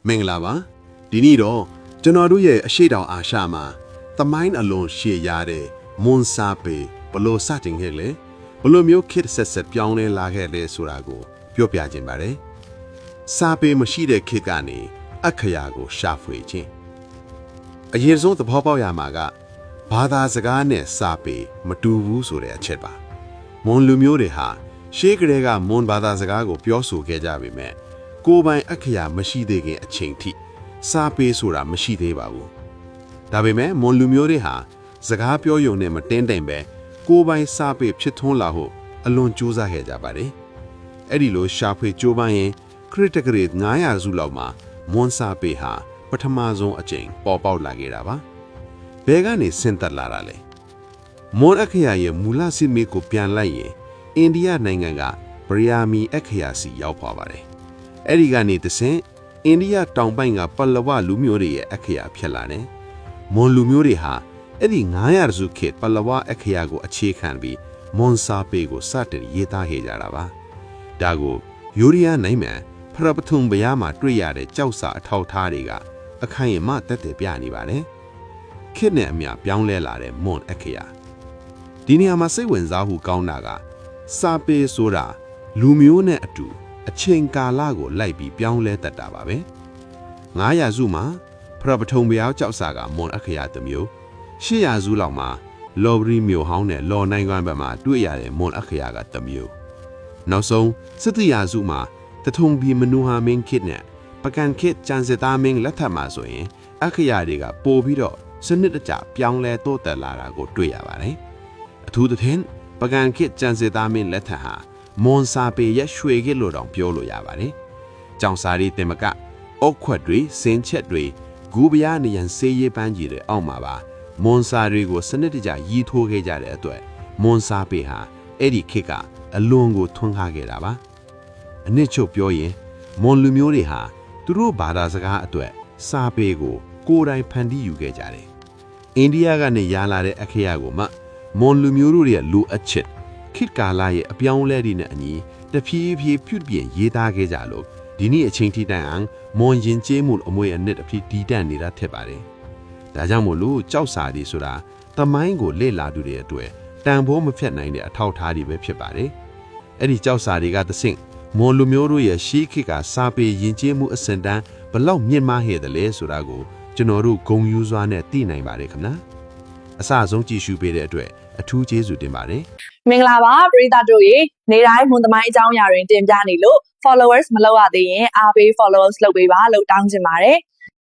မင်္ဂလာပါဒီနေ့တော့ကျွန်တော်တို့ရဲ့အရှိတောင်အာရှမှာသမိုင်းအလွန်ရှည်ရတဲ့မွန်စာပေဘလို့စတင်ခဲ့လဲဘလို့မျိုးခေတ်ဆက်ပြောင်းလဲလာခဲ့လဲဆိုတာကိုပြောပြခြင်းပါတယ်စာပေမရှိတဲ့ခေတ်ကနေအခရာကိုရှာဖွေခြင်းအရင်ဆုံးသဘောပေါက်ရမှာကဘာသာစကားနဲ့စာပေမတူဘူးဆိုတဲ့အချက်ပါမွန်လူမျိုးတွေဟာရှေးကလေးကမွန်ဘာသာစကားကိုပြောဆိုခဲ့ကြပေမဲ့ကိုယ်ပိုင်အခရာမရှိသေးခင်အချိန်ထိစာပေဆိုတာမရှိသေးပါဘူးဒါပေမဲ့မွန်လူမျိုးတွေဟာစကားပြောရုံနဲ့မတင်းတိမ်ပဲကိုယ်ပိုင်စာပေဖြစ်ထွန်းလာဖို့အလွန်ကြိုးစားခဲ့ကြပါတယ်အဲ့ဒီလိုရှာဖွေကြိုးပမ်းရင်ခရစ်တက္ကရာ900စုလောက်မှာမွန်စာပေဟာပထမဆုံးအကြိမ်ပေါ်ပေါက်လာခဲ့တာပါဘယ်ကနေဆင်းသက်လာတာလဲမွန်အခရာရဲ့မူလစစ်မေးကိုပြန်လိုက်ရင်အိန္ဒိယနိုင်ငံကဗရီယာမီအခရာစီရောက်သွားပါတယ်အဲ့ဒီကနေသစင်အိန္ဒိယတောင်ပိုင်းကပလဝလူမျိုးတွေရဲ့အခရာဖြစ်လာတယ်မွန်လူမျိုးတွေဟာအဲ့ဒီ900စုခေတ်ပလဝအခရာကိုအခြေခံပြီးမွန်စာပေကိုစတင်ရေးသားခဲ့ကြတာပါဒါကိုယူရီးယားနိုင်မှဖရပထုံဘရားမှာတွေ့ရတဲ့ကြောက်စာအထောက်ထားတွေကအခိုင်အမာတက်တယ်ပြနေပါတယ်ခေတ်နဲ့အမျှပြောင်းလဲလာတဲ့မွန်အခရာဒီနေရာမှာစိတ်ဝင်စားဖို့ကောင်းတာကစာပေဆိုတာလူမျိုးနဲ့အတူအချိန်ကာလကိုလိုက်ပြီးပြောင်းလဲတတ်တာပါပဲ900စုမှာဖရပထုံဘရားကြောက်စာကမွန်အခရာတစ်မျိုး800စုလောက်မှာလော်ဘရီမျိုးဟောင်းနဲ့လော်နိုင်ကွမ်းဘက်မှာတွေ့ရတဲ့မွန်အခရာကတစ်မျိုးနောက်ဆုံး700စုမှာတထုံဘီမနူဟာမင်းခေတ်နဲ့ပကံခေတ်ကျန်စတာမင်းလက်ထက်မှာဆိုရင်အခရာတွေကပို့ပြီးတော့စနစ်တကျပြောင်းလဲတိုးတက်လာတာကိုတွေ့ရပါတယ်အထူးသဖြင့်ပကံခေတ်ကျန်စတာမင်းလက်ထက်ဟာမွန်စာပေရရွှေခေတ်လို့တောင်ပြောလို့ရပါတယ်ကြောင်စာရီတင်မကအုတ်ခွက်တွေစင်ချက်တွေဂူပြားနေရန်ဆေးရည်ပန်းကြီးတွေအောက်မှာပါမွန်စာတွေကိုစနစ်တကျရီးထိုးခဲ့ကြတဲ့အတွက်မွန်စာပေဟာအဲ့ဒီခေတ်ကအလွန်ကိုထွန်းကားခဲ့တာပါအနည်းချုပ်ပြောရင်မွန်လူမျိုးတွေဟာသူတို့ဘာသာစကားအတွက်စာပေကိုကိုယ်တိုင်ဖန်တီးယူခဲ့ကြတယ်အိန္ဒိယကနေရလာတဲ့အခရာကိုမှမွန်လူမျိုးတို့ရဲ့လူအချစ်ခေတ်ကာလရဲ့အပြောင်းလဲတွေနဲ့အညီတဖြည်းဖြည်းပြုပြင်ရေးသားခဲ့ကြလို့ဒီနေ့အချိန်ထိတိုင်အောင်မွန်ရင်ကျေးမှုအမွေအနှစ်အဖြစ်တည်တံ့နေတာဖြစ်ပါတယ်ဒါကြောင့်မို့လို့ကြောက်စာတွေဆိုတာသမိုင်းကိုလေ့လာသူတွေအတွက်တန်ဖိုးမဖြတ်နိုင်တဲ့အထောက်အထားတွေပဲဖြစ်ပါတယ်အဲ့ဒီကြောက်စာတွေကသဆင့်မွန်လူမျိုးတို့ရဲ့ရှေးခေတ်ကစာပေရင်ကျေးမှုအစဉ်တန်းဘလောက်မြင့်မားခဲ့တယ်လဲဆိုတာကိုကျွန်တော်တို့ဂုဏ်ယူစွာနဲ့သိနိုင်ပါတယ်ခင်ဗျာအစဆုံးကြည့်ရှုပေးတဲ့အတွက်အထူးကျေးဇူးတင်ပါတယ်မင်္ဂလာပါပရိသတ်တို့ရေနေတိုင်းမွန်သမိုင်းအကြောင်းအရာတွေတင်ပြနေလို့ followers မလုပ်ရသေးရင်အားပေး followers လုပ်ပေးပါလို့တောင်းချင်ပါတယ်